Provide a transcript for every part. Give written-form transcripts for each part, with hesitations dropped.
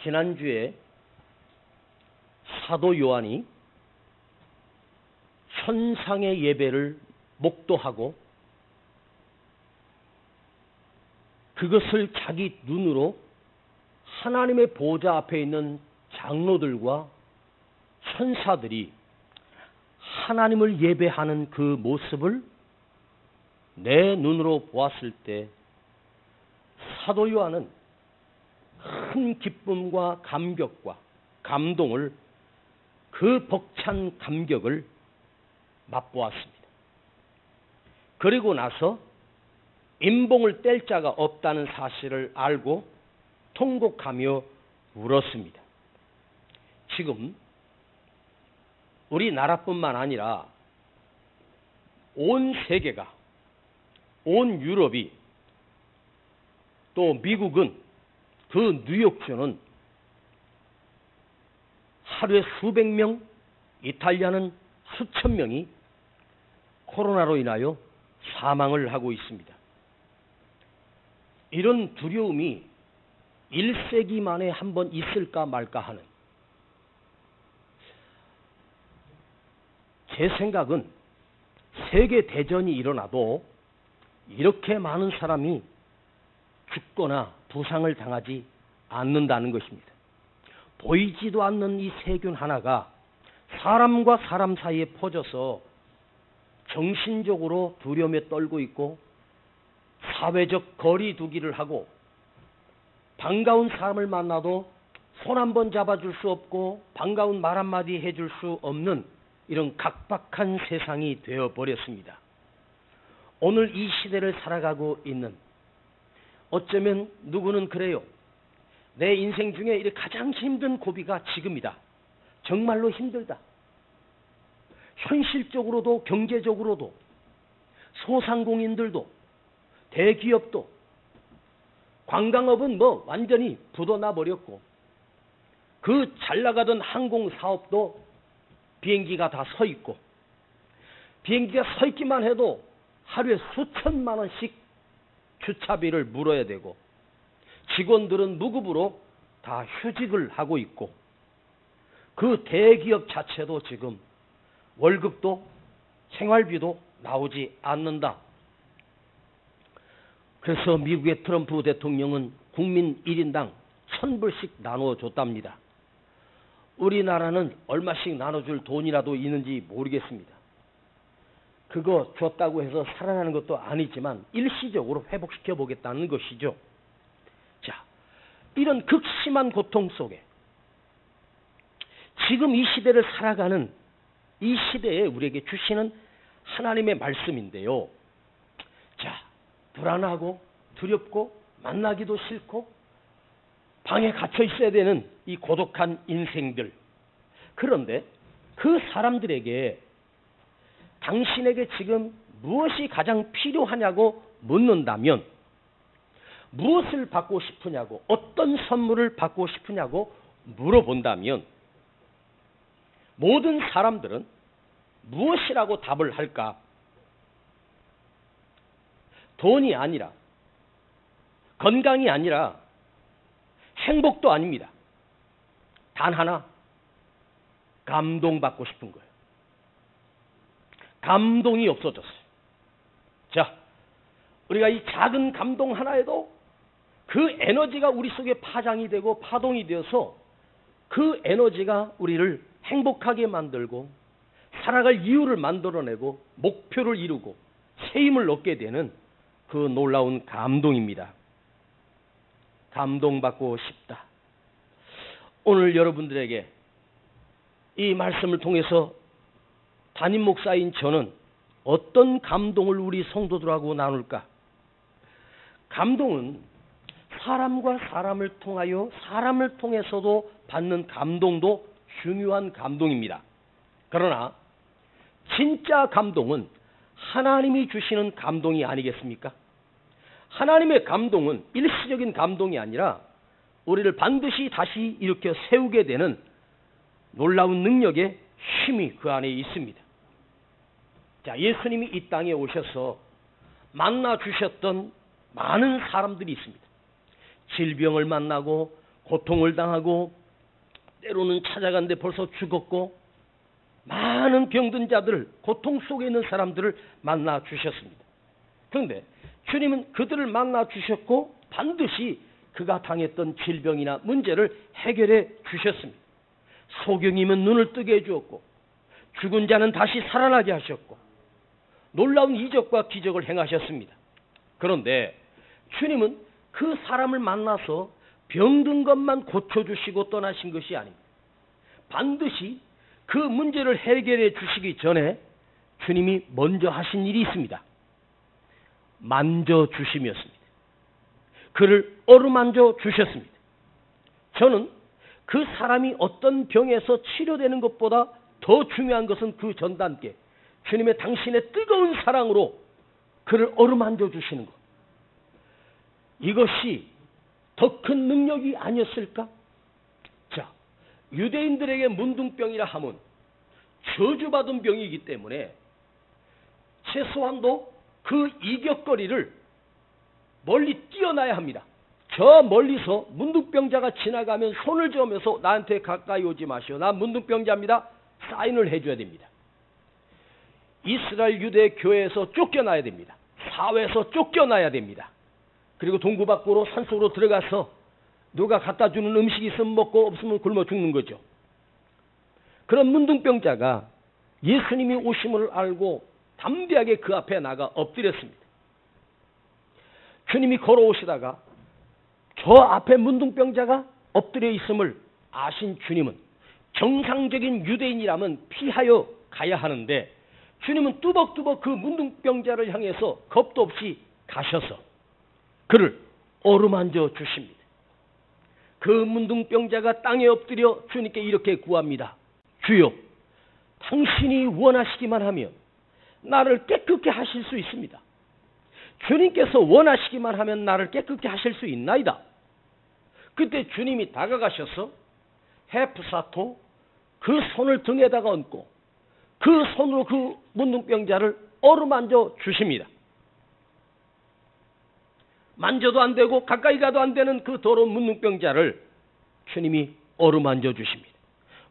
지난주에 사도 요한이 천상의 예배를 목도하고 그것을 자기 눈으로 하나님의 보좌 앞에 있는 장로들과 천사들이 하나님을 예배하는 그 모습을 내 눈으로 보았을 때 사도 요한은 큰 기쁨과 감격과 감동을 그 벅찬 감격을 맛보았습니다. 그리고 나서 임봉을 뗄 자가 없다는 사실을 알고 통곡하며 울었습니다. 지금 우리나라뿐만 아니라 온 세계가, 온 유럽이, 또 미국은, 그 뉴욕주는 하루에 수백 명, 이탈리아는 수천 명이 코로나로 인하여 사망을 하고 있습니다. 이런 두려움이 1세기 만에 한 번 있을까 말까 하는, 제 생각은 세계 대전이 일어나도 이렇게 많은 사람이 죽거나 부상을 당하지 않는다는 것입니다. 보이지도 않는 이 세균 하나가 사람과 사람 사이에 퍼져서 정신적으로 두려움에 떨고 있고 사회적 거리 두기를 하고 반가운 사람을 만나도 손 한 번 잡아줄 수 없고 반가운 말 한마디 해줄 수 없는 이런 각박한 세상이 되어버렸습니다. 오늘 이 시대를 살아가고 있는, 어쩌면 누구는 그래요. 내 인생 중에 가장 힘든 고비가 지금이다. 정말로 힘들다. 현실적으로도 경제적으로도 소상공인들도 대기업도 관광업은 완전히 부도나 버렸고 그 잘나가던 항공사업도 비행기가 다 서 있고 비행기가 서 있기만 해도 하루에 수천만 원씩 주차비를 물어야 되고 직원들은 무급으로 다 휴직을 하고 있고 그 대기업 자체도 지금 월급도 생활비도 나오지 않는다. 그래서 미국의 트럼프 대통령은 국민 1인당 1,000불씩 나눠줬답니다. 우리나라는 얼마씩 나눠줄 돈이라도 있는지 모르겠습니다. 그거 줬다고 해서 살아나는 것도 아니지만 일시적으로 회복시켜 보겠다는 것이죠. 자, 이런 극심한 고통 속에 지금 이 시대를 살아가는 이 시대에 우리에게 주시는 하나님의 말씀인데요. 자, 불안하고 두렵고 만나기도 싫고 방에 갇혀 있어야 되는 이 고독한 인생들. 그런데 그 사람들에게 당신에게 지금 무엇이 가장 필요하냐고 묻는다면 무엇을 받고 싶으냐고, 어떤 선물을 받고 싶으냐고 물어본다면 모든 사람들은 무엇이라고 답을 할까? 돈이 아니라, 건강이 아니라, 행복도 아닙니다. 단 하나, 감동받고 싶은 거예요. 감동이 없어졌어요. 자, 우리가 이 작은 감동 하나에도 그 에너지가 우리 속에 파장이 되고 파동이 되어서 그 에너지가 우리를 행복하게 만들고 살아갈 이유를 만들어내고 목표를 이루고 새 힘을 얻게 되는 그 놀라운 감동입니다. 감동받고 싶다. 오늘 여러분들에게 이 말씀을 통해서 담임 목사인 저는 어떤 감동을 우리 성도들하고 나눌까? 감동은 사람과 사람을 통하여 사람을 통해서도 받는 감동도 중요한 감동입니다. 그러나 진짜 감동은 하나님이 주시는 감동이 아니겠습니까? 하나님의 감동은 일시적인 감동이 아니라 우리를 반드시 다시 일으켜 세우게 되는 놀라운 능력의 힘이 그 안에 있습니다. 자, 예수님이 이 땅에 오셔서 만나 주셨던 많은 사람들이 있습니다. 질병을 만나고 고통을 당하고 때로는 찾아간데 벌써 죽었고 많은 병든 자들, 고통 속에 있는 사람들을 만나 주셨습니다. 그런데 주님은 그들을 만나 주셨고 반드시 그가 당했던 질병이나 문제를 해결해 주셨습니다. 소경이면 눈을 뜨게 해주었고 죽은 자는 다시 살아나게 하셨고 놀라운 이적과 기적을 행하셨습니다. 그런데 주님은 그 사람을 만나서 병든 것만 고쳐주시고 떠나신 것이 아닙니다. 반드시 그 문제를 해결해 주시기 전에 주님이 먼저 하신 일이 있습니다. 만져주심이었습니다. 그를 어루만져 주셨습니다. 저는 그 사람이 어떤 병에서 치료되는 것보다 더 중요한 것은 그 전단계 주님의 당신의 뜨거운 사랑으로 그를 어루만져 주시는 것. 이것이 더 큰 능력이 아니었을까? 자, 유대인들에게 문둥병이라 하면 저주받은 병이기 때문에 최소한도 그 이격거리를 멀리 뛰어나야 합니다. 저 멀리서 문둥병자가 지나가면 손을 저으면서 나한테 가까이 오지 마시오. 나 문둥병자입니다. 사인을 해줘야 됩니다. 이스라엘 유대 교회에서 쫓겨나야 됩니다. 사회에서 쫓겨나야 됩니다. 그리고 동구 밖으로 산속으로 들어가서 누가 갖다 주는 음식이 있으면 먹고 없으면 굶어 죽는 거죠. 그런 문둥병자가 예수님이 오심을 알고 담대하게 그 앞에 나가 엎드렸습니다. 주님이 걸어오시다가 저 앞에 문둥병자가 엎드려 있음을 아신 주님은 정상적인 유대인이라면 피하여 가야 하는데 주님은 뚜벅뚜벅 그 문둥병자를 향해서 겁도 없이 가셔서 그를 어루만져 주십니다. 그 문둥병자가 땅에 엎드려 주님께 이렇게 구합니다. 주여, 당신이 원하시기만 하면 나를 깨끗게 하실 수 있습니다. 주님께서 원하시기만 하면 나를 깨끗게 하실 수 있나이다. 그때 주님이 다가가셔서 헤프사토 그 손을 등에다가 얹고 그 손으로 그 문둥병자를 어루만져 주십니다. 만져도 안 되고 가까이 가도 안 되는 그 더러운 문둥병자를 주님이 어루만져 주십니다.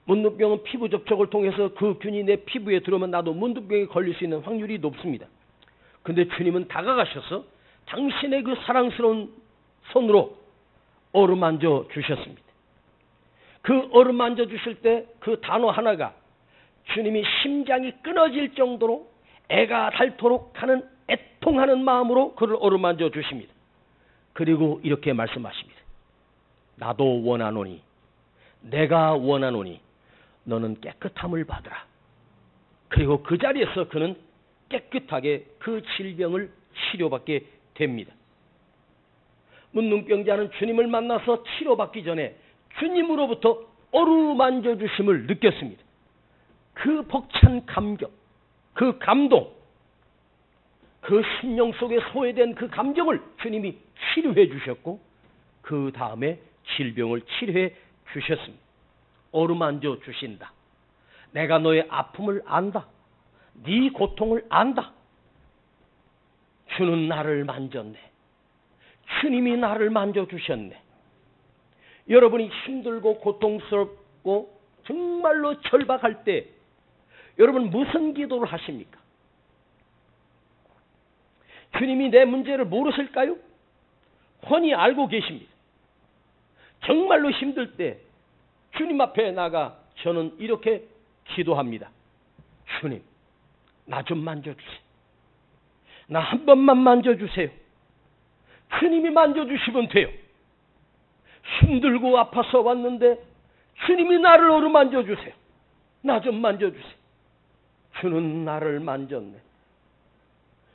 문둥병은 피부 접촉을 통해서 그 균이 내 피부에 들어오면 나도 문둥병에 걸릴 수 있는 확률이 높습니다. 근데 주님은 다가가셔서 당신의 그 사랑스러운 손으로 어루만져 주셨습니다. 그 어루만져 주실 때 그 단어 하나가 주님이 심장이 끊어질 정도로 애가 닳도록 하는 애통하는 마음으로 그를 어루만져 주십니다. 그리고 이렇게 말씀하십니다. 나도 원하노니 내가 원하노니 너는 깨끗함을 받으라. 그리고 그 자리에서 그는 깨끗하게 그 질병을 치료받게 됩니다. 문둥병자는 주님을 만나서 치료받기 전에 주님으로부터 어루만져 주심을 느꼈습니다. 그 벅찬 감격, 그 감동, 그 심령 속에 소외된 그 감정을 주님이 치료해 주셨고 그 다음에 질병을 치료해 주셨습니다. 어루만져 주신다. 내가 너의 아픔을 안다. 네 고통을 안다. 주는 나를 만졌네. 주님이 나를 만져주셨네. 여러분이 힘들고 고통스럽고 정말로 절박할 때 여러분 무슨 기도를 하십니까? 주님이 내 문제를 모르실까요? 훤히 알고 계십니다. 정말로 힘들 때 주님 앞에 나가 저는 이렇게 기도합니다. 주님, 나 좀 만져주세요. 나 한 번만 만져주세요. 주님이 만져주시면 돼요. 힘들고 아파서 왔는데 주님이 나를 어루만져주세요. 나 좀 만져주세요. 주는 나를 만졌네.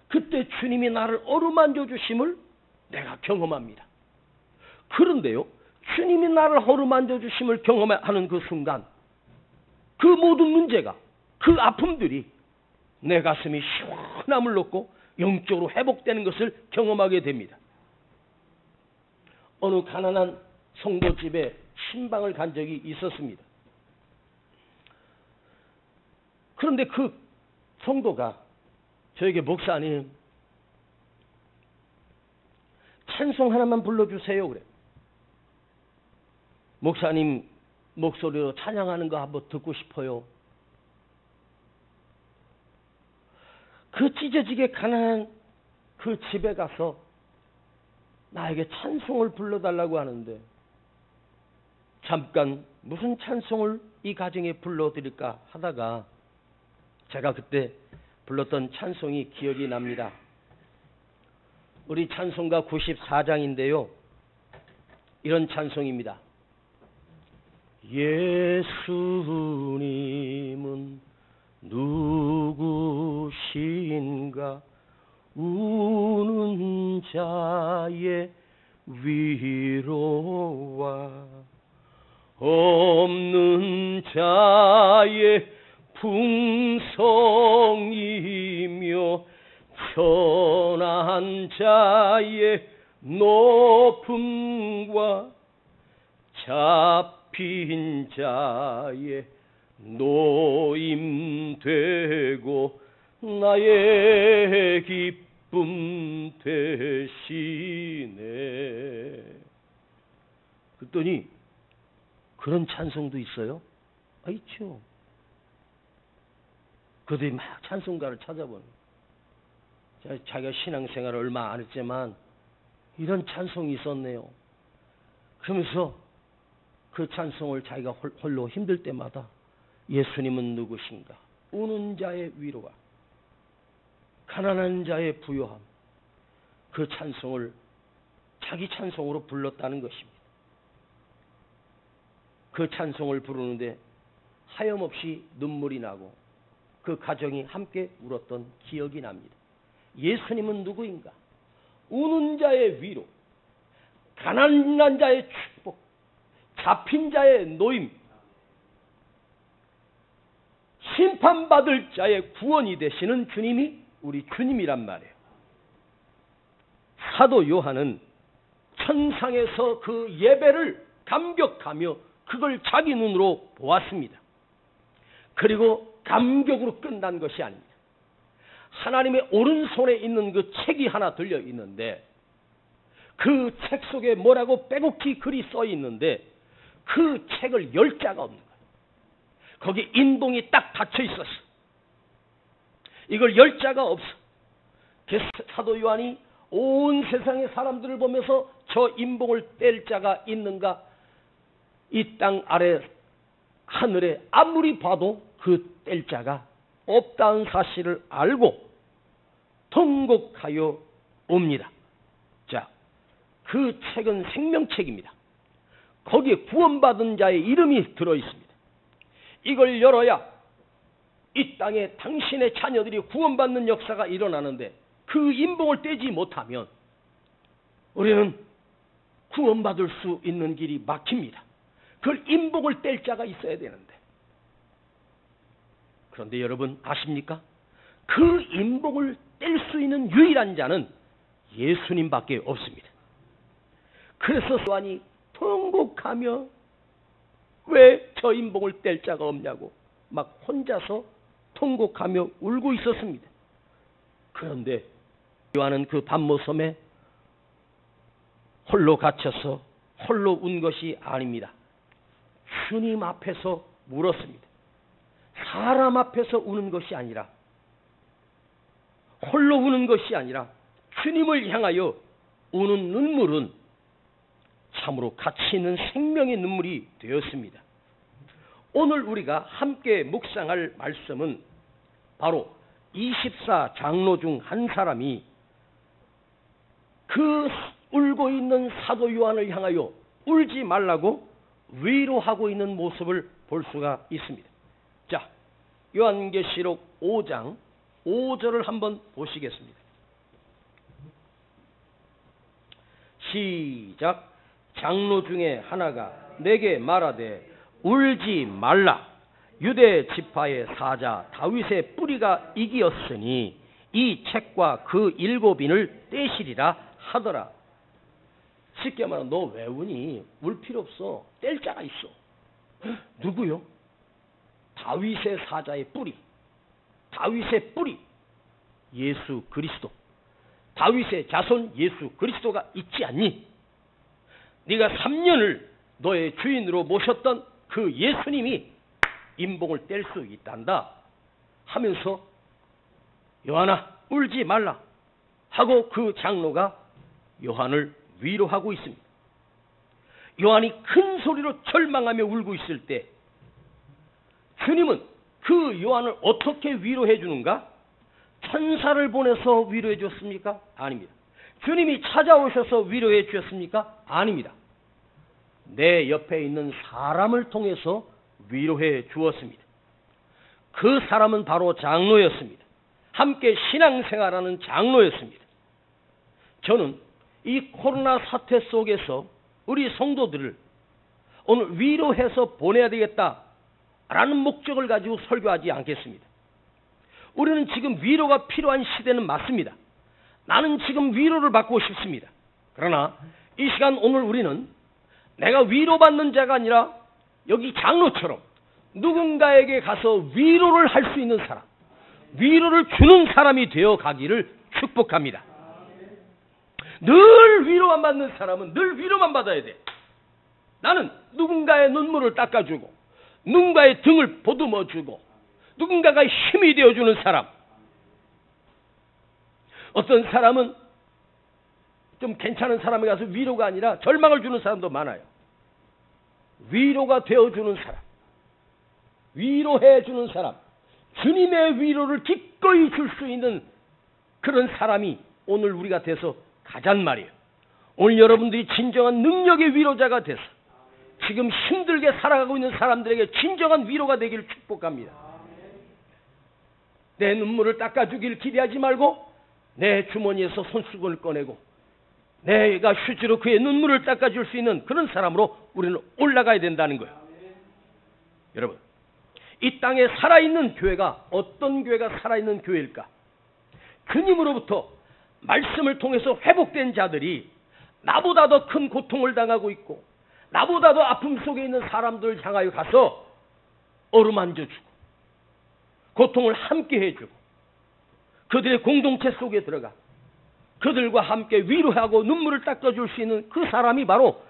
그때 주님이 나를 어루만져주심을 내가 경험합니다. 그런데요, 주님이 나를 어루만져주심을 경험하는 그 순간 그 모든 문제가, 그 아픔들이 내 가슴이 시원함을 얻고 영적으로 회복되는 것을 경험하게 됩니다. 어느 가난한 성도 집에 신방을 간 적이 있었습니다. 그런데 그 성도가 저에게 목사님 찬송 하나만 불러주세요 그래. 목사님 목소리로 찬양하는 거 한번 듣고 싶어요. 그 찢어지게 가난한 그 집에 가서 나에게 찬송을 불러달라고 하는데 잠깐 무슨 찬송을 이 가정에 불러드릴까 하다가 제가 그때 불렀던 찬송이 기억이 납니다. 우리 찬송가 94장인데요. 이런 찬송입니다. 예수님은 누구신가 우는 자의 위로와 없는 자의 풍성이며 천한 자의 높음과 잡힌 자의 노임되고 나의 기쁨 되시네. 그랬더니 그런 찬송도 있어요? 있죠. 그들이 막 찬송가를 찾아보는 자기가 신앙생활을 얼마 안 했지만 이런 찬송이 있었네요. 그러면서 그 찬송을 자기가 홀로 힘들 때마다 예수님은 누구신가 우는 자의 위로와 가난한 자의 부요함 그 찬송을 자기 찬송으로 불렀다는 것입니다. 그 찬송을 부르는데 하염없이 눈물이 나고 그 가정이 함께 울었던 기억이 납니다. 예수님은 누구인가? 우는 자의 위로, 가난한 자의 축복, 잡힌 자의 노임, 심판받을 자의 구원이 되시는 주님이 우리 주님이란 말이에요. 사도 요한은 천상에서 그 예배를 감격하며 그걸 자기 눈으로 보았습니다. 그리고 감격으로 끝난 것이 아닙니다. 하나님의 오른손에 있는 그 책이 하나 들려 있는데 그 책 속에 뭐라고 빼곡히 글이 써 있는데 그 책을 열 자가 없는 거예요. 거기 인봉이 딱 닫혀 있었어. 이걸 열 자가 없어. 사도 요한이 온 세상의 사람들을 보면서 저 인봉을 뗄 자가 있는가? 이 땅 아래 하늘에 아무리 봐도 그 뗄 자가 없다는 사실을 알고 통곡하여 옵니다. 자, 그 책은 생명책입니다. 거기에 구원받은 자의 이름이 들어있습니다. 이걸 열어야 이 땅에 당신의 자녀들이 구원받는 역사가 일어나는데 그 인봉을 떼지 못하면 우리는 구원받을 수 있는 길이 막힙니다. 그걸 인봉을 뗄 자가 있어야 되는데 그런데 여러분 아십니까? 그 인봉을 뗄 수 있는 유일한 자는 예수님밖에 없습니다. 그래서 요한이 통곡하며 왜 저 인봉을 뗄 자가 없냐고 막 혼자서 통곡하며 울고 있었습니다. 그런데 요한은 그 밤모섬에 홀로 갇혀서 홀로 운 것이 아닙니다. 주님 앞에서 울었습니다. 사람 앞에서 우는 것이 아니라 홀로 우는 것이 아니라 주님을 향하여 우는 눈물은 참으로 가치 있는 생명의 눈물이 되었습니다. 오늘 우리가 함께 묵상할 말씀은 바로 24 장로 중 한 사람이 그 울고 있는 사도 요한을 향하여 울지 말라고 위로하고 있는 모습을 볼 수가 있습니다. 자, 요한계시록 5장 5절을 한번 보시겠습니다. 시작. 장로 중에 하나가 내게 말하되 울지 말라. 유대 지파의 사자 다윗의 뿌리가 이기었으니 이 책과 그 7인을 떼시리라 하더라. 쉽게 말하면 너 왜 우니? 울 필요 없어. 뗄 자가 있어. 누구요? 다윗의 사자의 뿌리. 다윗의 뿌리. 예수 그리스도. 다윗의 자손 예수 그리스도가 있지 않니? 네가 3년을 너의 주인으로 모셨던 그 예수님이 인봉을 뗄 수 있단다 하면서 요한아 울지 말라 하고 그 장로가 요한을 위로하고 있습니다. 요한이 큰 소리로 절망하며 울고 있을 때 주님은 그 요한을 어떻게 위로해 주는가? 천사를 보내서 위로해 주었습니까? 아닙니다. 주님이 찾아오셔서 위로해 주셨습니까? 아닙니다. 내 옆에 있는 사람을 통해서 위로해 주었습니다. 그 사람은 바로 장로였습니다. 함께 신앙생활하는 장로였습니다. 저는 이 코로나 사태 속에서 우리 성도들을 오늘 위로해서 보내야 되겠다라는 목적을 가지고 설교하지 않겠습니다. 우리는 지금 위로가 필요한 시대는 맞습니다. 나는 지금 위로를 받고 싶습니다. 그러나 이 시간 오늘 우리는 내가 위로받는 자가 아니라 여기 장로처럼 누군가에게 가서 위로를 할 수 있는 사람, 위로를 주는 사람이 되어 가기를 축복합니다. 늘 위로만 받는 사람은 늘 위로만 받아야 돼. 나는 누군가의 눈물을 닦아주고 누군가의 등을 보듬어주고 누군가가 힘이 되어주는 사람. 어떤 사람은 좀 괜찮은 사람에 가서 위로가 아니라 절망을 주는 사람도 많아요. 위로가 되어주는 사람, 위로해주는 사람, 주님의 위로를 기꺼이 줄 수 있는 그런 사람이 오늘 우리가 돼서 가잔 말이에요. 오늘 여러분들이 진정한 능력의 위로자가 돼서 지금 힘들게 살아가고 있는 사람들에게 진정한 위로가 되기를 축복합니다. 내 눈물을 닦아주길 기대하지 말고 내 주머니에서 손수건을 꺼내고 내가 휴지로 그의 눈물을 닦아줄 수 있는 그런 사람으로 우리는 올라가야 된다는 거예요. 여러분, 이 땅에 살아있는 교회가 어떤 교회가 살아있는 교회일까? 주님으로부터 말씀을 통해서 회복된 자들이 나보다 더 큰 고통을 당하고 있고 나보다 더 아픔 속에 있는 사람들을 향하여 가서 어루만져주고 고통을 함께 해주고 그들의 공동체 속에 들어가 그들과 함께 위로하고 눈물을 닦아줄 수 있는 그 사람이 바로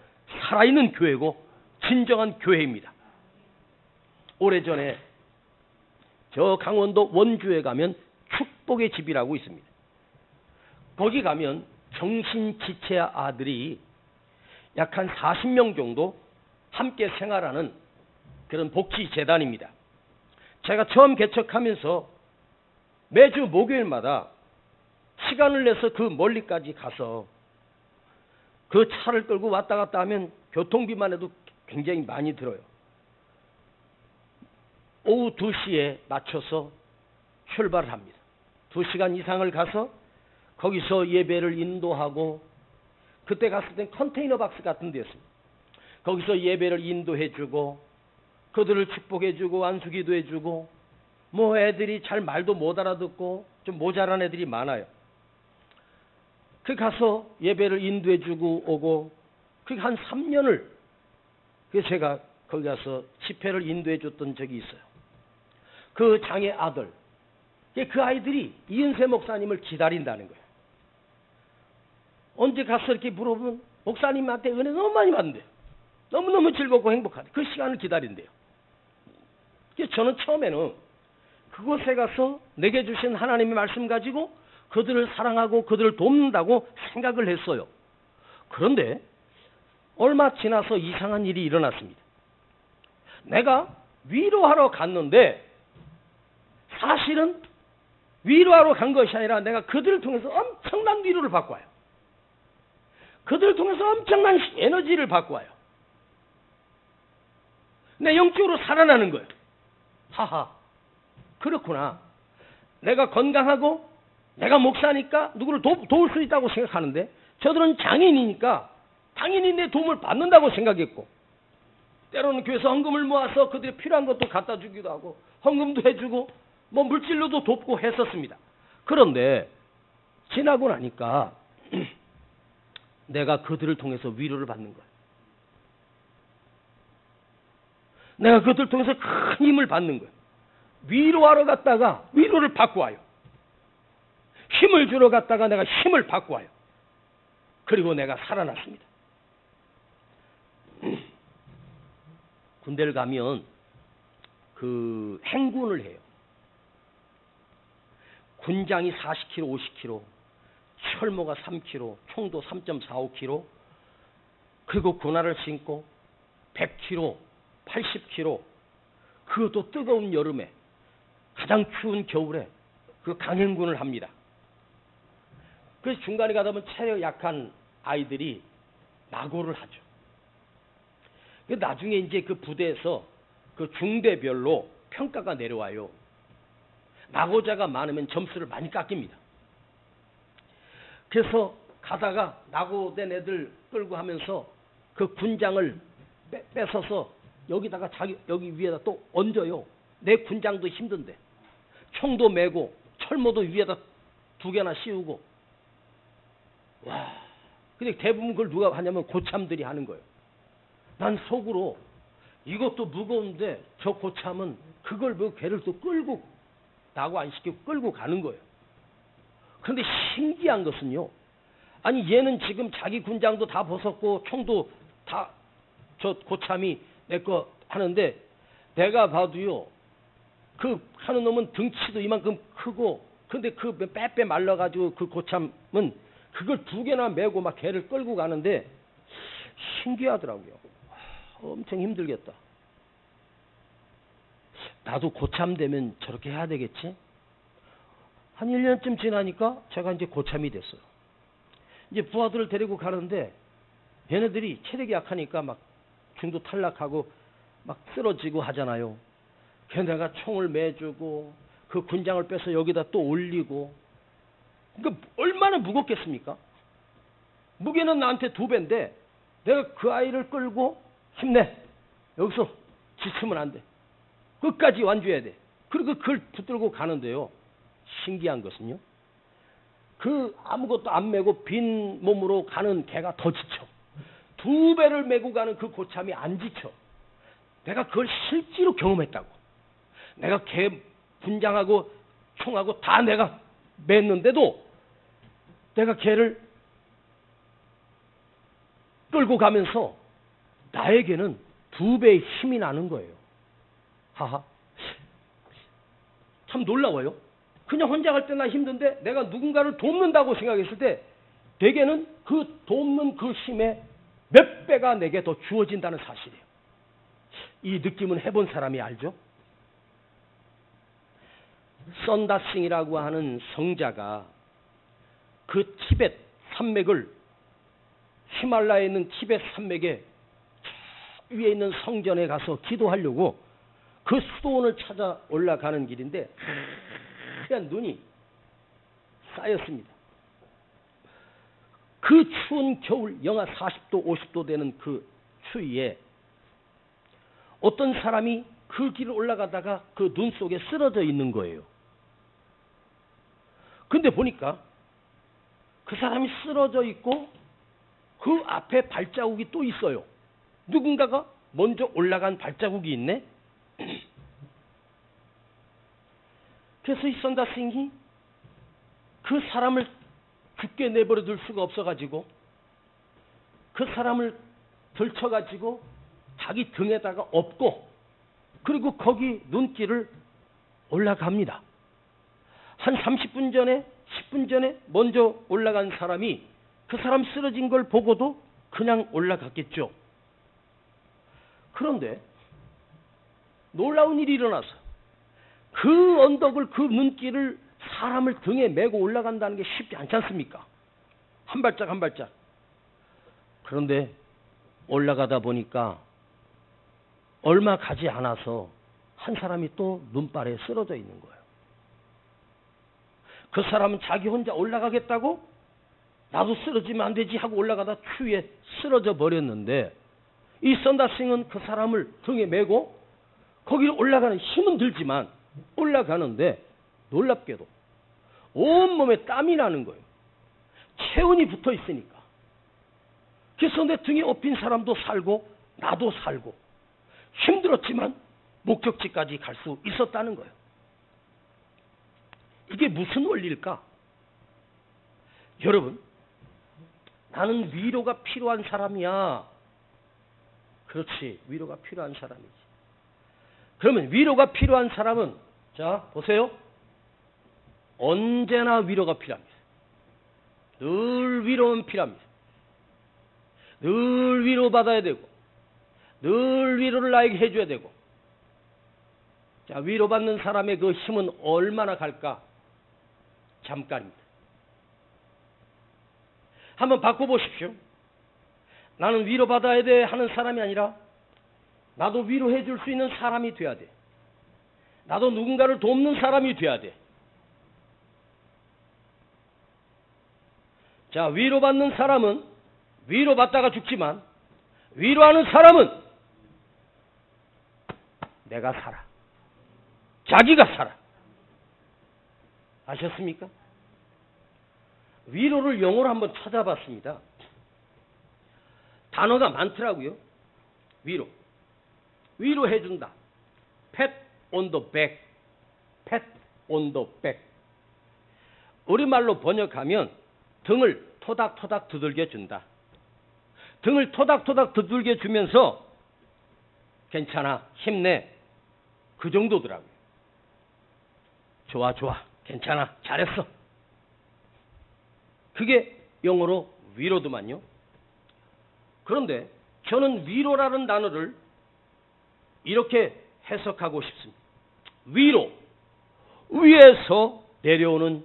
살아있는 교회고 진정한 교회입니다. 오래전에 저 강원도 원주에 가면 축복의 집이라고 있습니다. 거기 가면 정신지체 아들이 약 한 40명 정도 함께 생활하는 그런 복지재단입니다. 제가 처음 개척하면서 매주 목요일마다 시간을 내서 그 멀리까지 가서 그 차를 끌고 왔다 갔다 하면 교통비만 해도 굉장히 많이 들어요. 오후 2시에 맞춰서 출발을 합니다. 2시간 이상을 가서 거기서 예배를 인도하고 그때 갔을 땐 컨테이너 박스 같은 데였습니다. 거기서 예배를 인도해주고 그들을 축복해주고 안수기도 해주고 뭐 애들이 잘 말도 못 알아듣고 좀 모자란 애들이 많아요. 그 가서 예배를 인도해주고 오고 그게 한 3년을 그 제가 거기 가서 집회를 인도해줬던 적이 있어요. 그 장의 아들, 그 아이들이 이은세 목사님을 기다린다는 거예요. 언제 가서 이렇게 물어보면 목사님한테 은혜 너무 많이 받는데요. 너무너무 즐겁고 행복하대. 그 시간을 기다린대요. 저는 처음에는 그곳에 가서 내게 주신 하나님의 말씀 가지고 그들을 사랑하고 그들을 돕는다고 생각을 했어요. 그런데 얼마 지나서 이상한 일이 일어났습니다. 내가 위로하러 갔는데 사실은 위로하러 간 것이 아니라 내가 그들을 통해서 엄청난 위로를 받고 와요. 그들을 통해서 엄청난 에너지를 받고 와요. 내 영적으로 살아나는 거예요. 하하, 그렇구나. 내가 건강하고 내가 목사니까 누구를 도울 수 있다고 생각하는데 저들은 장인이니까 당연히 내 도움을 받는다고 생각했고 때로는 교회에서 헌금을 모아서 그들이 필요한 것도 갖다 주기도 하고 헌금도 해주고 뭐 물질로도 돕고 했었습니다. 그런데 지나고 나니까 내가 그들을 통해서 위로를 받는 거예요. 내가 그들을 통해서 큰 힘을 받는 거예요. 위로하러 갔다가 위로를 받고 와요. 힘을 주러 갔다가 내가 힘을 받고 와요. 그리고 내가 살아났습니다. 군대를 가면 그 행군을 해요. 군장이 40kg, 50kg, 철모가 3kg, 총도 3.45kg, 그리고 군화를 신고 100kg, 80kg, 그것도 뜨거운 여름에, 가장 추운 겨울에 그 강행군을 합니다. 그래서 중간에 가다 보면 체력 약한 아이들이 낙오를 하죠. 나중에 이제 그 부대에서 그 중대별로 평가가 내려와요. 낙오자가 많으면 점수를 많이 깎입니다. 그래서 가다가 낙오된 애들 끌고 하면서 그 군장을 뺏어서 여기다가 여기 위에다 또 얹어요. 내 군장도 힘든데 총도 메고 철모도 위에다 2개나 씌우고. 와, 근데 대부분 그걸 누가 하냐면 고참들이 하는 거예요. 난 속으로 이것도 무거운데 저 고참은 그걸 뭐 걔를 또 끌고 낙오 안 시키고 끌고 가는 거예요. 그런데 신기한 것은요, 아니 얘는 지금 자기 군장도 다 벗었고 총도 다 저 고참이 내 거 하는데, 내가 봐도요 그 하는 놈은 등치도 이만큼 크고, 근데 그 빼빼 말라가지고 그 고참은 그걸 2개나 메고 막 걔를 끌고 가는데 신기하더라고요. 엄청 힘들겠다. 나도 고참 되면 저렇게 해야 되겠지? 한 1년쯤 지나니까 제가 이제 고참이 됐어요. 이제 부하들을 데리고 가는데 얘네들이 체력이 약하니까 막 중도 탈락하고 막 쓰러지고 하잖아요. 걔네가 총을 매주고 그 군장을 빼서 여기다 또 올리고. 그러니까 얼마나 무겁겠습니까? 무게는 나한테 2배인데 내가 그 아이를 끌고 힘내, 여기서 지치면 안 돼, 끝까지 완주해야 돼. 그리고 그걸 붙들고 가는데요, 신기한 것은요, 그 아무것도 안 메고 빈 몸으로 가는 걔가 더 지쳐. 2배를 메고 가는 그 고참이 안 지쳐. 내가 그걸 실제로 경험했다고. 내가 걔 군장하고 총하고 다 내가 맸는데도 내가 걔를 끌고 가면서 나에게는 2배의 힘이 나는 거예요. 하하, 참 놀라워요. 그냥 혼자 갈 때나 힘든데 내가 누군가를 돕는다고 생각했을 때 대개는 그 돕는 그 힘에 몇 배가 내게 더 주어진다는 사실이에요. 이 느낌은 해본 사람이 알죠? 선다싱이라고 하는 성자가 그 티벳 산맥을, 히말라야에 있는 티벳 산맥에 위에 있는 성전에 가서 기도하려고 그 수도원을 찾아 올라가는 길인데 하얀 눈이 쌓였습니다. 그 추운 겨울 영하 40도 50도 되는 그 추위에 어떤 사람이 그 길을 올라가다가 그 눈 속에 쓰러져 있는 거예요. 근데 보니까 그 사람이 쓰러져 있고 그 앞에 발자국이 또 있어요. 누군가가 먼저 올라간 발자국이 있네. 그래서 이 선다싱이 그 사람을 죽게 내버려 둘 수가 없어가지고 그 사람을 들쳐가지고 자기 등에다가 엎고, 그리고 거기 눈길을 올라갑니다. 한 30분 전에 10분 전에 먼저 올라간 사람이 그 사람 쓰러진 걸 보고도 그냥 올라갔겠죠. 그런데 놀라운 일이 일어나서 그 언덕을, 그 눈길을 사람을 등에 메고 올라간다는 게 쉽지 않지 않습니까? 한 발짝 한 발짝. 그런데 올라가다 보니까 얼마 가지 않아서 한 사람이 또 눈발에 쓰러져 있는 거예요. 그 사람은 자기 혼자 올라가겠다고 나도 쓰러지면 안 되지 하고 올라가다 추위에 쓰러져 버렸는데, 이 선다싱은 그 사람을 등에 메고 거기를 올라가는 힘은 들지만 올라가는데 놀랍게도 온몸에 땀이 나는 거예요. 체온이 붙어 있으니까. 그래서 내 등에 엎인 사람도 살고 나도 살고 힘들었지만 목적지까지 갈 수 있었다는 거예요. 이게 무슨 원리일까? 여러분, 나는 위로가 필요한 사람이야. 그렇지. 위로가 필요한 사람이지. 그러면 위로가 필요한 사람은 자 보세요. 언제나 위로가 필요합니다. 늘 위로는 필요합니다. 늘 위로받아야 되고 늘 위로를 나에게 해줘야 되고. 자, 위로받는 사람의 그 힘은 얼마나 갈까? 잠깐입니다. 한번 바꿔보십시오. 나는 위로받아야 돼 하는 사람이 아니라 나도 위로해 줄 수 있는 사람이 돼야 돼. 나도 누군가를 돕는 사람이 돼야 돼. 자, 위로받는 사람은 위로받다가 죽지만 위로하는 사람은 내가 살아. 자기가 살아. 아셨습니까? 위로를 영어로 한번 찾아봤습니다. 단어가 많더라고요. 위로. 위로해준다. pat on the back. pat on the back. 우리말로 번역하면 등을 토닥토닥 두들겨 준다. 등을 토닥토닥 두들겨 주면서 괜찮아, 힘내. 그 정도더라고요. 좋아, 좋아, 괜찮아, 잘했어. 그게 영어로 위로더만요. 그런데 저는 위로라는 단어를 이렇게 해석하고 싶습니다. 위로, 위에서 내려오는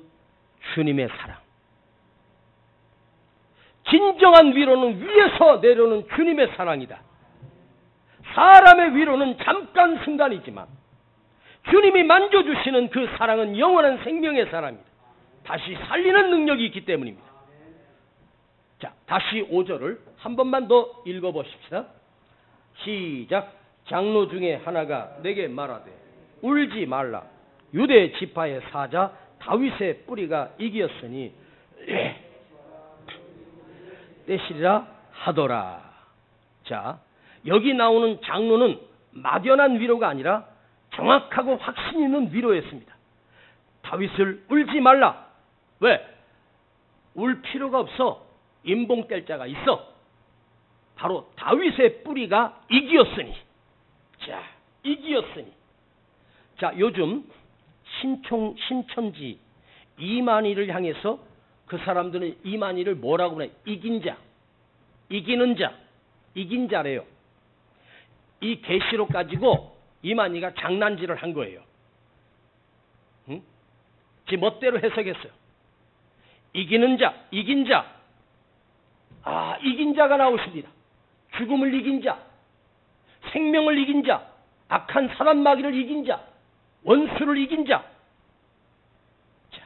주님의 사랑. 진정한 위로는 위에서 내려오는 주님의 사랑이다. 사람의 위로는 잠깐 순간이지만 주님이 만져주시는 그 사랑은 영원한 생명의 사랑입니다. 다시 살리는 능력이 있기 때문입니다. 자, 다시 5절을 한 번만 더 읽어보십시다. 시작. 장로 중에 하나가 내게 말하되 울지 말라. 유대 지파의 사자 다윗의 뿌리가 이기었으니 떼시리라 하더라. 자, 여기 나오는 장로는 막연한 위로가 아니라 정확하고 확신 있는 위로였습니다. 다윗을 울지 말라. 왜? 울 필요가 없어. 임봉 뗄 자가 있어. 바로 다윗의 뿌리가 이기었으니. 자, 이기었으니. 자, 요즘 신천지 이만희를 향해서 그 사람들은 이만희를 뭐라고 그래? 이긴 자, 이기는 자, 이긴 자래요. 이 계시록 가지고 이만희가 장난질을 한 거예요. 응? 지 멋대로 해석했어요. 이기는 자, 이긴 자. 아, 이긴 자가 나오십니다. 죽음을 이긴 자, 생명을 이긴 자, 악한 사람 마귀를 이긴 자, 원수를 이긴 자. 자,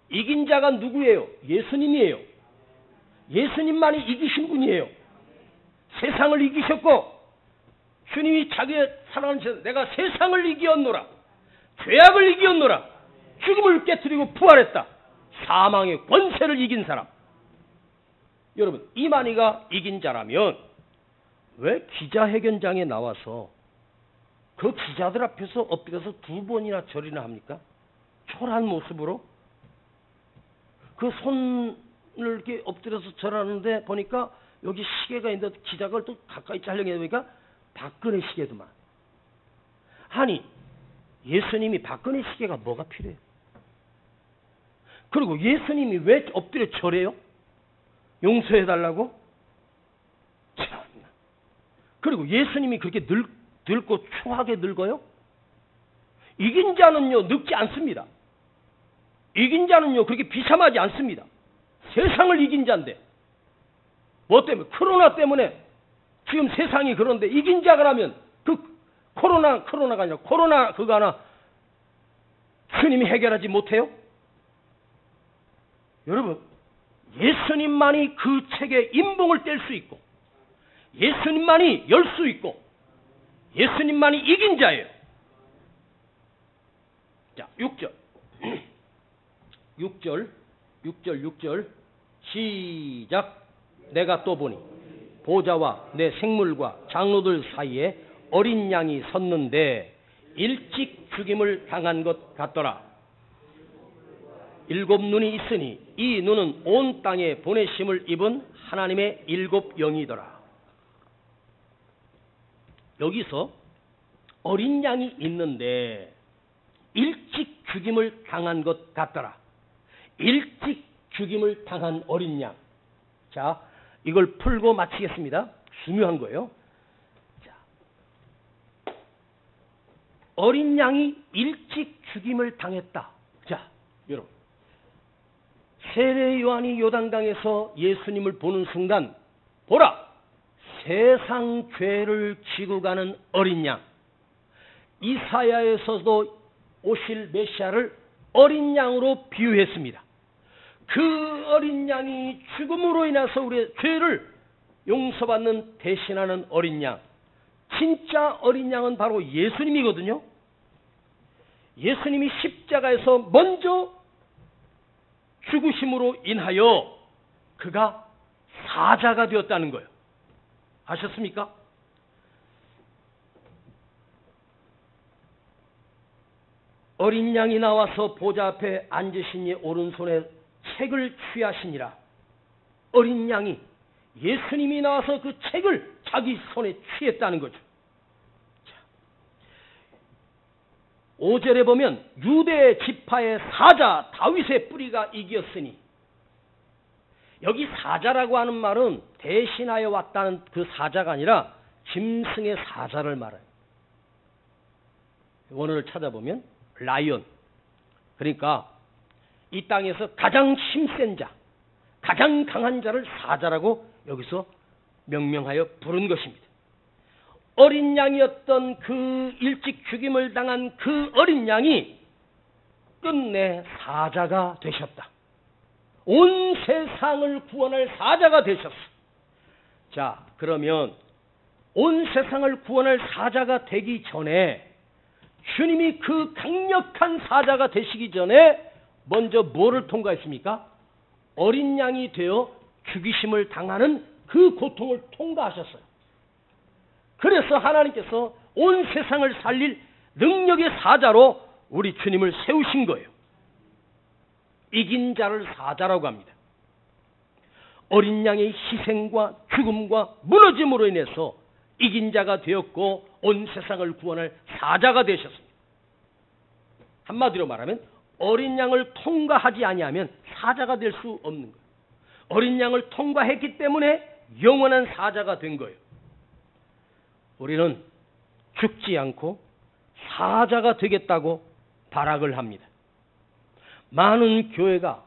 이긴 자가 누구예요? 예수님이에요. 예수님만이 이기신 분이에요. 세상을 이기셨고 주님이 자기의 사랑하는 자, 내가 세상을 이기었노라. 죄악을 이기었노라. 죽음을 깨뜨리고 부활했다. 사망의 권세를 이긴 사람. 여러분, 이만희가 이긴 자라면 왜 기자회견장에 나와서 그 기자들 앞에서 엎드려서 2번이나 절이나 합니까? 초라한 모습으로. 그 손을 이렇게 엎드려서 절하는데 보니까 여기 시계가 있는데 기자가 그걸 또 가까이 촬영해 보니까 박근혜 시계도만. 아니, 예수님이 박근혜 시계가 뭐가 필요해요? 그리고 예수님이 왜 엎드려 절해요? 용서해달라고? 참나. 그리고 예수님이 그렇게 늙고 추하게 늙어요? 이긴 자는요, 늙지 않습니다. 이긴 자는요, 그렇게 비참하지 않습니다. 세상을 이긴 자인데. 뭐 때문에? 코로나 때문에 지금 세상이 그런데 이긴 자가라면 그 코로나가 아니라 코로나 그거 하나 주님이 해결하지 못해요? 여러분, 예수님만이 그 책에 임봉을 뗄 수 있고 예수님만이 열 수 있고 예수님만이 이긴 자예요. 자, 6절 6절 시작. 내가 또 보니 보좌와 내 생물과 장로들 사이에 어린 양이 섰는데 일찍 죽임을 당한 것 같더라. 7 눈이 있으니 이 눈은 온 땅에 보내심을 입은 하나님의 7 영이더라. 여기서 어린 양이 있는데 일찍 죽임을 당한 것 같더라. 일찍 죽임을 당한 어린 양. 자, 이걸 풀고 마치겠습니다. 중요한 거예요. 자, 어린 양이 일찍 죽임을 당했다. 자, 여러분. 세례 요한이 요단강에서 예수님을 보는 순간, 보라! 세상 죄를 지고 가는 어린 양. 이사야에서도 오실 메시아를 어린 양으로 비유했습니다. 그 어린 양이 죽음으로 인해서 우리의 죄를 용서받는 대신하는 어린 양. 진짜 어린 양은 바로 예수님이거든요. 예수님이 십자가에서 먼저 죽으심으로 인하여 그가 사자가 되었다는 거예요. 아셨습니까? 어린 양이 나와서 보좌 앞에 앉으신 이 오른손에 책을 취하시니라. 어린 양이 예수님이 나와서 그 책을 자기 손에 취했다는 거죠. 5절에 보면 유대 지파의 사자 다윗의 뿌리가 이겼으니, 여기 사자라고 하는 말은 대신하여 왔다는 그 사자가 아니라 짐승의 사자를 말해요. 원어를 찾아보면 라이언, 그러니까 이 땅에서 가장 힘센 자, 가장 강한 자를 사자라고 여기서 명명하여 부른 것입니다. 어린 양이었던 그 일찍 죽임을 당한 그 어린 양이 끝내 사자가 되셨다. 온 세상을 구원할 사자가 되셨어. 자, 그러면 온 세상을 구원할 사자가 되기 전에, 주님이 그 강력한 사자가 되시기 전에 먼저 뭐를 통과했습니까? 어린 양이 되어 죽이심을 당하는 그 고통을 통과하셨어요. 그래서 하나님께서 온 세상을 살릴 능력의 사자로 우리 주님을 세우신 거예요. 이긴 자를 사자라고 합니다. 어린 양의 희생과 죽음과 무너짐으로 인해서 이긴 자가 되었고 온 세상을 구원할 사자가 되셨습니다. 한마디로 말하면 어린 양을 통과하지 아니하면 사자가 될 수 없는 거예요. 어린 양을 통과했기 때문에 영원한 사자가 된 거예요. 우리는 죽지 않고 사자가 되겠다고 발악을 합니다. 많은 교회가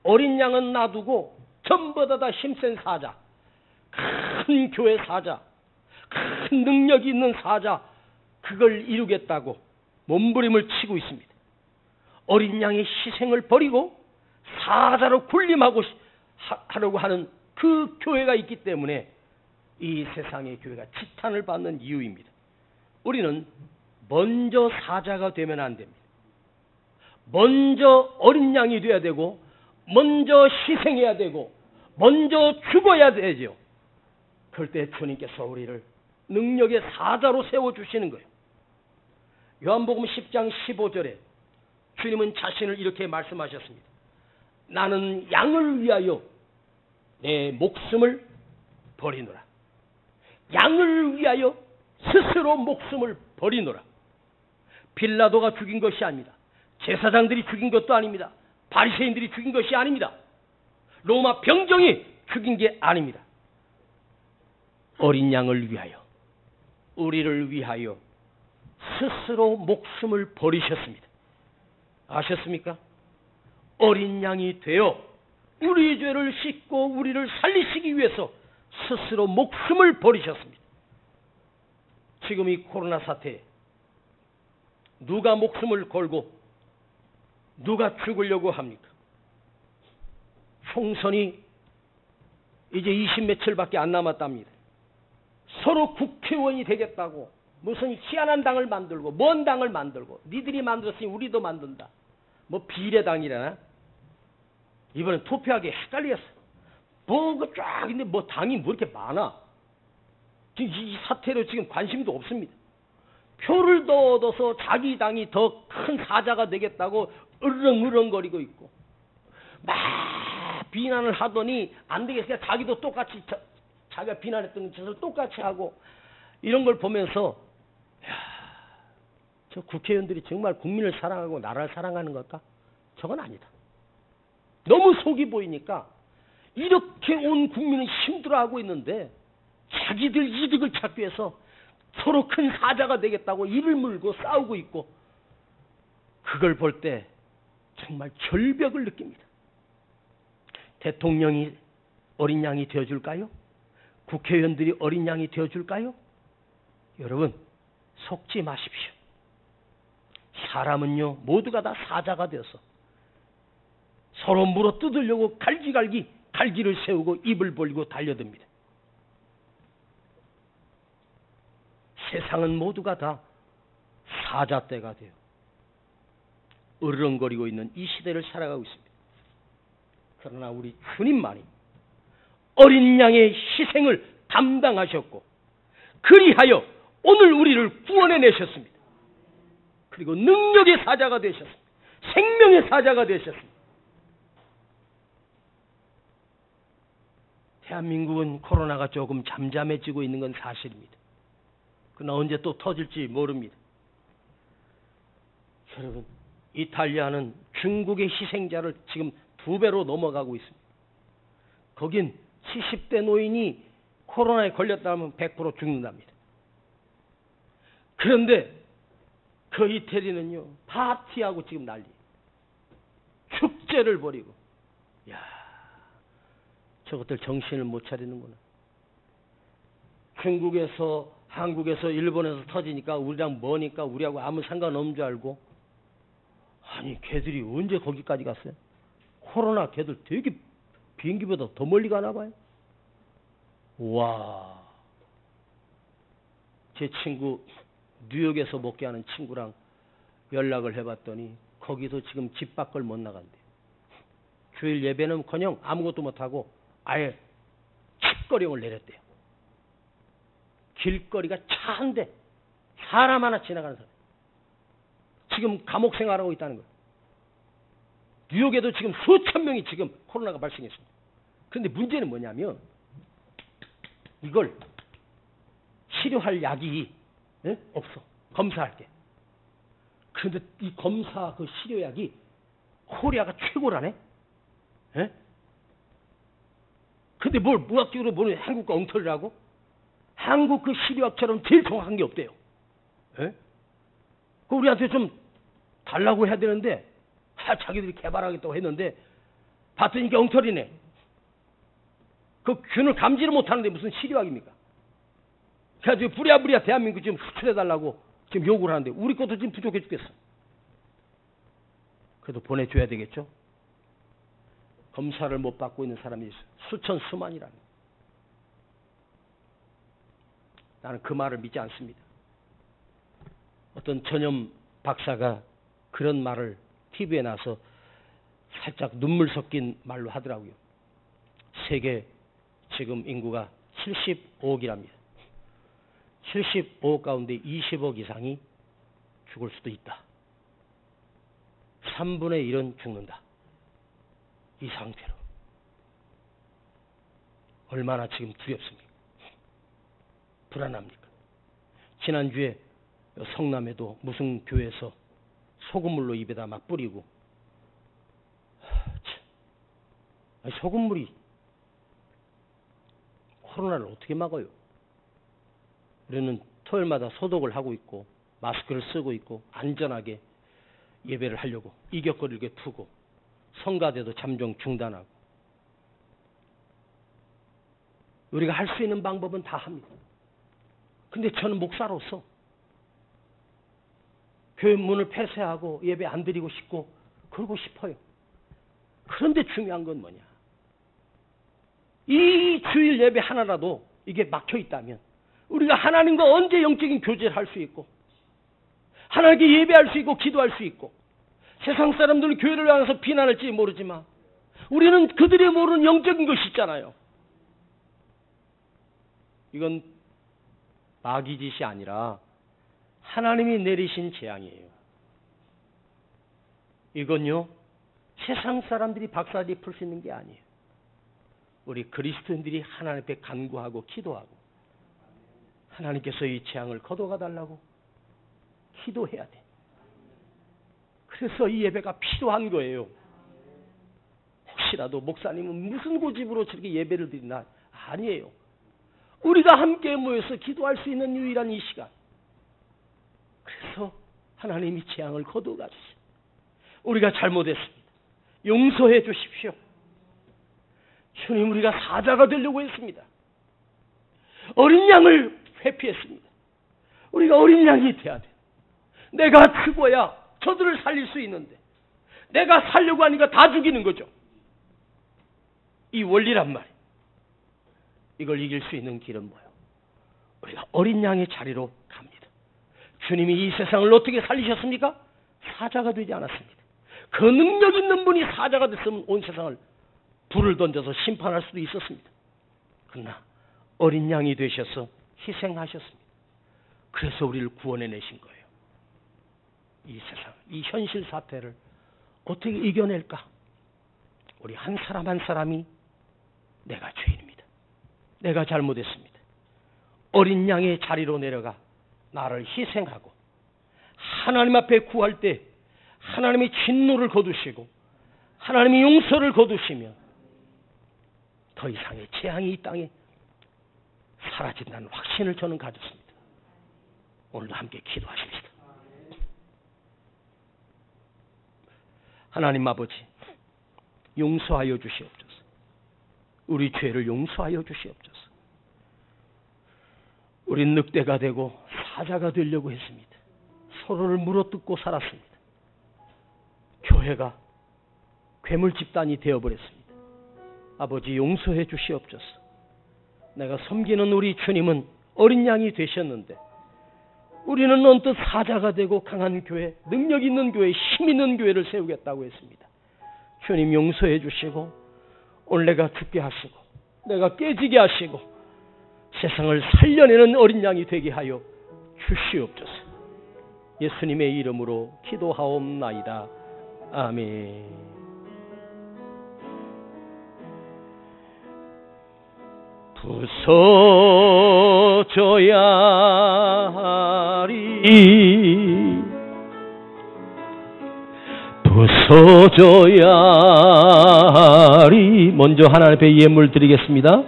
어린 양은 놔두고 전부 다 힘센 사자, 큰 교회 사자, 큰 능력이 있는 사자, 그걸 이루겠다고 몸부림을 치고 있습니다. 어린 양의 희생을 버리고 사자로 군림하려고 하는 그 교회가 있기 때문에 이 세상의 교회가 지탄을 받는 이유입니다. 우리는 먼저 사자가 되면 안 됩니다. 먼저 어린 양이 돼야 되고, 먼저 희생해야 되고, 먼저 죽어야 되죠. 그럴 때 주님께서 우리를 능력의 사자로 세워주시는 거예요. 요한복음 10장 15절에 주님은 자신을 이렇게 말씀하셨습니다. 나는 양을 위하여 내 목숨을 버리노라. 양을 위하여 스스로 목숨을 버리노라. 빌라도가 죽인 것이 아닙니다. 제사장들이 죽인 것도 아닙니다. 바리새인들이 죽인 것이 아닙니다. 로마 병정이 죽인 게 아닙니다. 어린 양을 위하여, 우리를 위하여 스스로 목숨을 버리셨습니다. 아셨습니까? 어린 양이 되어 우리 죄를 씻고 우리를 살리시기 위해서 스스로 목숨을 버리셨습니다. 지금 이 코로나 사태에 누가 목숨을 걸고 누가 죽으려고 합니까? 총선이 이제 20며칠밖에 안 남았답니다. 서로 국회의원이 되겠다고 무슨 희한한 당을 만들고 먼 당을 만들고, 니들이 만들었으니 우리도 만든다. 뭐 비례당이라나? 이번엔 투표하기 헷갈렸어. 뭐 쫙 있는데 뭐 당이 뭐 이렇게 많아. 지금 이 사태로 지금 관심도 없습니다. 표를 더 얻어서 자기 당이 더 큰 사자가 되겠다고 으렁으렁거리고 있고, 막 비난을 하더니 안 되겠으니까 자기도 똑같이 자기가 비난했던 짓을 똑같이 하고, 이런 걸 보면서 저 국회의원들이 정말 국민을 사랑하고 나라를 사랑하는 걸까? 저건 아니다. 너무 속이 보이니까 이렇게 온 국민은 힘들어하고 있는데 자기들 이득을 찾기 위해서 서로 큰 사자가 되겠다고 이를 물고 싸우고 있고, 그걸 볼 때 정말 절벽을 느낍니다. 대통령이 어린 양이 되어줄까요? 국회의원들이 어린 양이 되어줄까요? 여러분, 속지 마십시오. 사람은요, 모두가 다 사자가 되어서 서로 물어 뜯으려고 갈기를 세우고 입을 벌리고 달려듭니다. 세상은 모두가 다 사자떼가 되어 으르렁거리고 있는 이 시대를 살아가고 있습니다. 그러나 우리 주님만이 어린 양의 희생을 감당하셨고, 그리하여 오늘 우리를 구원해 내셨습니다. 그리고 능력의 사자가 되셨습니다. 생명의 사자가 되셨습니다. 대한민국은 코로나가 조금 잠잠해지고 있는 건 사실입니다. 그러나 언제 또 터질지 모릅니다. 여러분, 이탈리아는 중국의 희생자를 지금 2배로 넘어가고 있습니다. 거긴 70대 노인이 코로나에 걸렸다면 100% 죽는답니다. 그런데 그 이태리는요, 파티하고 지금 난리. 축제를 벌이고. 야, 저것들 정신을 못 차리는구나. 중국에서, 한국에서, 일본에서 터지니까 우리랑 머니까 우리하고 아무 상관없는 줄 알고, 아니 걔들이 언제 거기까지 갔어요? 코로나 걔들 되게 비행기보다 더 멀리 가나 봐요. 와, 제 친구 뉴욕에서 목회하는 친구랑 연락을 해봤더니 거기서 지금 집 밖을 못 나간대. 주일 예배는커녕 아무것도 못하고 아예 칡거령을 내렸대요. 길거리가 차 한 대, 사람 하나 지나가는 사람. 지금 감옥 생활하고 있다는 거예요. 뉴욕에도 지금 수천 명이 지금 코로나가 발생했습니다. 그런데 문제는 뭐냐면 이걸 치료할 약이 없어. 검사할 게. 그런데 이 검사 그 치료약이 코리아가 최고라네. 근데 뭘 무학적으로 보는 한국과 엉터리를 하고, 한국 그 치료약처럼 제일 정확한 게 없대요. 그 우리한테 좀 달라고 해야 되는데, 자기들이 개발하겠다고 했는데 봤더니 이게 엉터리네. 그 균을 감지를 못하는데 무슨 치료약입니까? 그래가지고 부랴부랴 대한민국 지금 수출해달라고 지금 요구를 하는데 우리 것도 지금 부족해 죽겠어. 그래도 보내줘야 되겠죠. 검사를 못 받고 있는 사람이 수천 수만이라는. 나는 그 말을 믿지 않습니다. 어떤 전염 박사가 그런 말을 TV에 나서 살짝 눈물 섞인 말로 하더라고요. 세계 지금 인구가 75억이랍니다. 75억 가운데 20억 이상이 죽을 수도 있다. 3분의 1은 죽는다. 이 상태로. 얼마나 지금 두렵습니까? 불안합니까? 지난주에 성남에도 무슨 교회에서 소금물로 입에다 막 뿌리고, 아니, 소금물이 코로나를 어떻게 막아요? 우리는 토요일마다 소독을 하고 있고 마스크를 쓰고 있고 안전하게 예배를 하려고 이격거리게 푸고 성가대도 잠정 중단하고 우리가 할 수 있는 방법은 다 합니다. 근데 저는 목사로서 교회 문을 폐쇄하고 예배 안 드리고 싶고 그러고 싶어요. 그런데 중요한 건 뭐냐? 이 주일 예배 하나라도 이게 막혀 있다면 우리가 하나님과 언제 영적인 교제를 할 수 있고 하나님께 예배할 수 있고 기도할 수 있고 세상 사람들은 교회를 향해서 비난할지 모르지만 우리는 그들이 모르는 영적인 것이 있잖아요. 이건 마귀 짓이 아니라 하나님이 내리신 재앙이에요. 이건요 세상 사람들이 박살이 풀 수 있는 게 아니에요. 우리 그리스도인들이 하나님 앞에 간구하고 기도하고 하나님께서 이 재앙을 거둬가 달라고 기도해야 돼. 그래서 이 예배가 필요한 거예요. 혹시라도 목사님은 무슨 고집으로 저렇게 예배를 드리나? 아니에요. 우리가 함께 모여서 기도할 수 있는 유일한 이 시간. 그래서 하나님이 재앙을 거둬가 주세요. 우리가 잘못했습니다. 용서해 주십시오. 주님, 우리가 사자가 되려고 했습니다. 어린 양을 회피했습니다. 우리가 어린 양이 돼야 돼. 내가 죽어야 저들을 살릴 수 있는데 내가 살려고 하니까 다 죽이는 거죠. 이 원리란 말이에요. 이걸 이길 수 있는 길은 뭐예요? 우리가 어린 양의 자리로 갑니다. 주님이 이 세상을 어떻게 살리셨습니까? 사자가 되지 않았습니다. 그 능력 있는 분이 사자가 됐으면 온 세상을 불을 던져서 심판할 수도 있었습니다. 그러나 어린 양이 되셔서 희생하셨습니다. 그래서 우리를 구원해내신 거예요. 이 세상, 이 현실 사태를 어떻게 이겨낼까? 우리 한 사람 한 사람이 내가 죄인입니다. 내가 잘못했습니다. 어린 양의 자리로 내려가 나를 희생하고 하나님 앞에 구할 때 하나님이 진노를 거두시고 하나님이 용서를 거두시면 더 이상의 재앙이 이 땅에 사라진다는 확신을 저는 가졌습니다. 오늘도 함께 기도하십시다. 하나님 아버지, 용서하여 주시옵소서. 우리 죄를 용서하여 주시옵소서. 우린 늑대가 되고 사자가 되려고 했습니다. 서로를 물어뜯고 살았습니다. 교회가 괴물 집단이 되어버렸습니다. 아버지, 용서해 주시옵소서. 내가 섬기는 우리 주님은 어린 양이 되셨는데 우리는 언뜻 사자가 되고 강한 교회, 능력 있는 교회, 힘 있는 교회를 세우겠다고 했습니다. 주님, 용서해 주시고 오늘 내가 죽게 하시고 내가 깨지게 하시고 세상을 살려내는 어린 양이 되게 하여 주시옵소서. 예수님의 이름으로 기도하옵나이다. 아멘. 부서져야 하리, 부서져야 하리. 먼저 하나님 앞에 예물 드리겠습니다.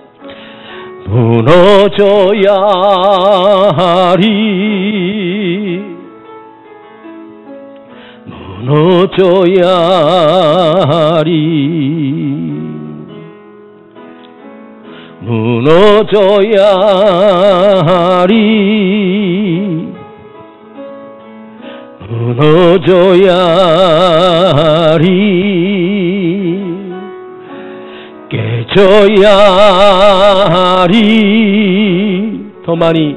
무너져야 하리, 무너져야 하리, 무너져야 하리, 무너져야 하리, 깨져야 하리, 더 많이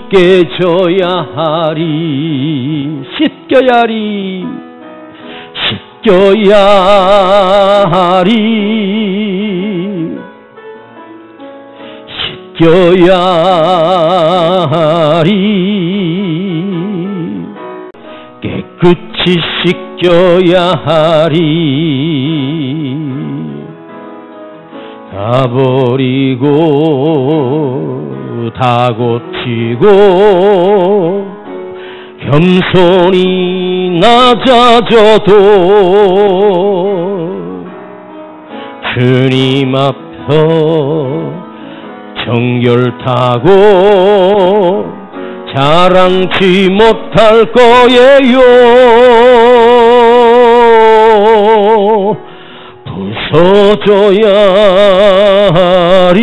깨져야 하리, 씻겨야 하리, 씻겨야 하리, 씻겨야 하리, 깨끗이 씻겨야 하리, 다 버리고 다 고치고 겸손히 낮아져도 주님 앞에 정결타고 자랑치 못할 거예요. 부서져야 하리,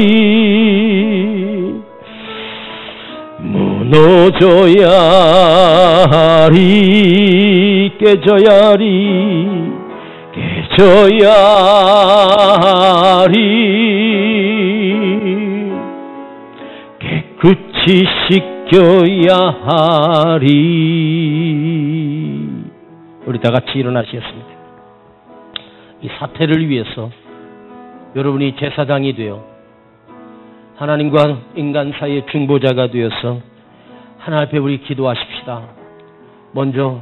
무너져야 하리, 깨져야 하리, 깨져야 하리, 깨끗이 씻겨야 하리. 우리 다 같이 일어나시겠습니다. 이 사태를 위해서 여러분이 제사장이 되어 하나님과 인간 사이의 중보자가 되어서 하나님 앞에 우리 기도하십시다. 먼저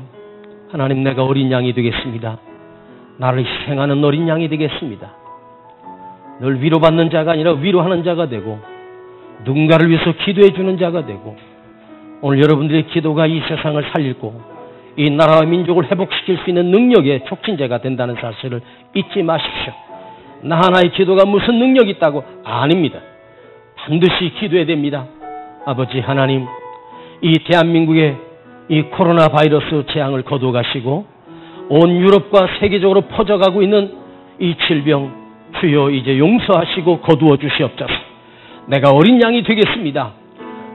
하나님, 내가 어린 양이 되겠습니다. 나를 희생하는 어린 양이 되겠습니다. 늘 위로받는 자가 아니라 위로하는 자가 되고 누군가를 위해서 기도해 주는 자가 되고, 오늘 여러분들의 기도가 이 세상을 살리고 이 나라와 민족을 회복시킬 수 있는 능력의 촉진제가 된다는 사실을 잊지 마십시오. 나 하나의 기도가 무슨 능력이 있다고? 아닙니다. 반드시 기도해야 됩니다. 아버지 하나님, 이 대한민국의 이 코로나 바이러스 재앙을 거두어가시고 온 유럽과 세계적으로 퍼져가고 있는 이 질병, 주여 이제 용서하시고 거두어 주시옵소서. 내가 어린 양이 되겠습니다.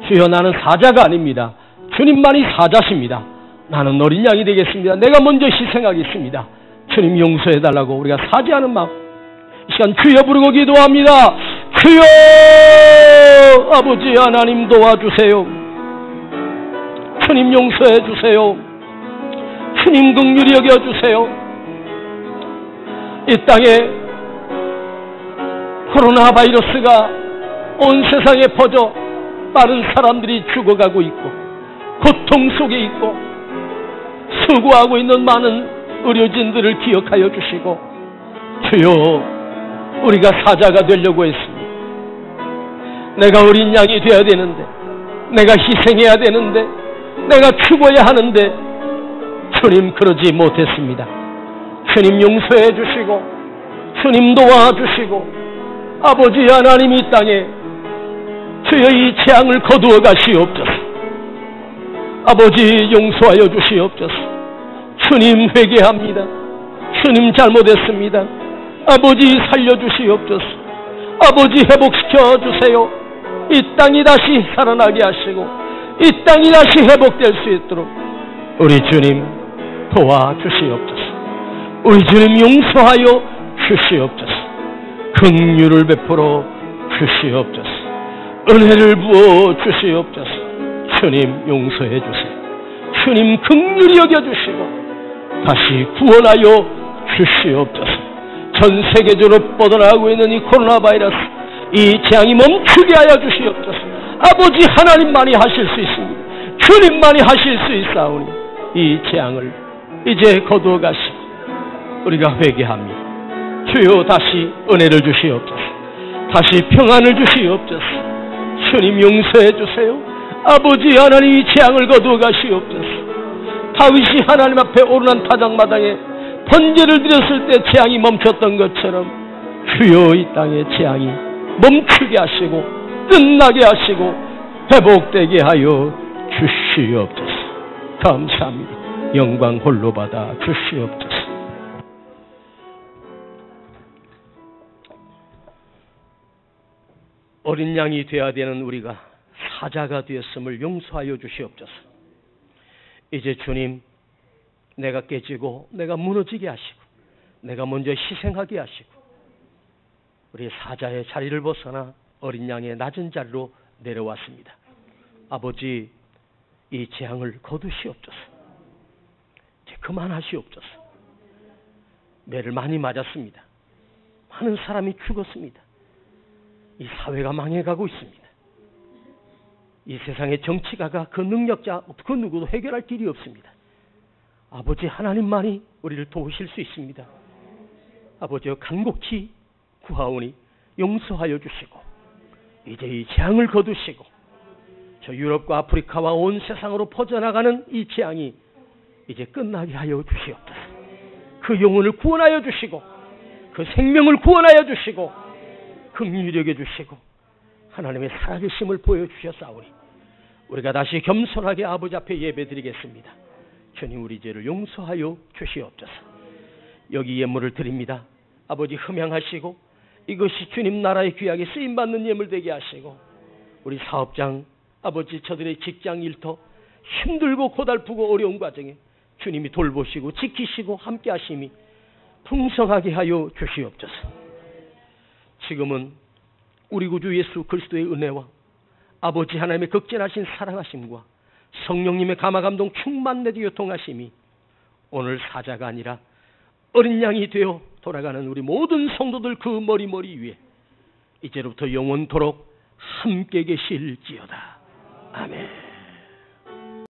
주여, 나는 사자가 아닙니다. 주님만이 사자십니다. 나는 어린 양이 되겠습니다. 내가 먼저 희생하겠습니다. 주님 용서해달라고 우리가 사죄하는 마음, 이 시간 주여 부르고 기도합니다. 주여, 아버지 하나님 도와주세요. 주님 용서해 주세요. 주님 긍휼히 여겨주세요. 이 땅에 코로나 바이러스가 온 세상에 퍼져 많은 사람들이 죽어가고 있고 고통 속에 있고 수고하고 있는 많은 의료진들을 기억하여 주시고, 주여, 우리가 사자가 되려고 했습니다. 내가 어린 양이 되어야 되는데, 내가 희생해야 되는데, 내가 죽어야 하는데 주님 그러지 못했습니다. 주님 용서해 주시고 주님 도와주시고, 아버지 하나님 이 땅에 주여 이 재앙을 거두어 가시옵소서. 아버지 용서하여 주시옵소서. 주님 회개합니다. 주님 잘못했습니다. 아버지 살려주시옵소서. 아버지 회복시켜 주세요. 이 땅이 다시 살아나게 하시고 이 땅이 다시 회복될 수 있도록 우리 주님 도와주시옵소서. 우리 주님 용서하여 주시옵소서. 긍휼을 베풀어 주시옵소서. 은혜를 부어 주시옵소서. 주님 용서해 주세요. 주님 긍휼히 여겨주시고 다시 구원하여 주시옵소서. 전 세계적으로 뻗어나가고 있는 이 코로나 바이러스, 이 재앙이 멈추게 하여 주시옵소서. 아버지 하나님만이 하실 수 있습니다. 주님만이 하실 수 있사오니 이 재앙을 이제 거두어 가시고 우리가 회개합니다. 주여 다시 은혜를 주시옵소서. 다시 평안을 주시옵소서. 주님 용서해 주세요. 아버지 하나님 이 재앙을 거두어 가시옵소서. 다윗이 하나님 앞에 오르난 타작마당에 번제를 드렸을 때 재앙이 멈췄던 것처럼 주여 이 땅의 재앙이 멈추게 하시고 끝나게 하시고 회복되게 하여 주시옵소서. 감사합니다. 영광 홀로 받아 주시옵소서. 어린 양이 되어야 되는 우리가 사자가 되었음을 용서하여 주시옵소서. 이제 주님, 내가 깨지고 내가 무너지게 하시고 내가 먼저 희생하게 하시고 우리 사자의 자리를 벗어나 어린 양의 낮은 자리로 내려왔습니다. 아버지, 이 재앙을 거두시옵소서. 이제 그만하시옵소서. 매를 많이 맞았습니다. 많은 사람이 죽었습니다. 이 사회가 망해가고 있습니다. 이 세상의 정치가가 그 능력자 그 누구도 해결할 길이 없습니다. 아버지 하나님만이 우리를 도우실 수 있습니다. 아버지여 간곡히 구하오니 용서하여 주시고 이제 이 재앙을 거두시고 저 유럽과 아프리카와 온 세상으로 퍼져나가는 이 재앙이 이제 끝나게 하여 주시옵소서. 그 영혼을 구원하여 주시고 그 생명을 구원하여 주시고 긍휼히 여겨 주시고 하나님의 살아계심을 보여주셨사오니 우리가 다시 겸손하게 아버지 앞에 예배드리겠습니다. 주님, 우리 죄를 용서하여 주시옵소서. 여기 예물을 드립니다. 아버지 흠양하시고 이것이 주님 나라의 귀하게 쓰임받는 예물 되게 하시고 우리 사업장, 아버지 저들의 직장 일터 힘들고 고달프고 어려운 과정에 주님이 돌보시고 지키시고 함께 하심이 풍성하게 하여 주시옵소서. 지금은 우리 구주 예수 그리스도의 은혜와 아버지 하나님의 극진하신 사랑하심과 성령님의 감화감동 충만 내주 교통하심이 오늘 사자가 아니라 어린 양이 되어 돌아가는 우리 모든 성도들 그 머리 위에 이제로부터 영원토록 함께 계실지어다. 아멘.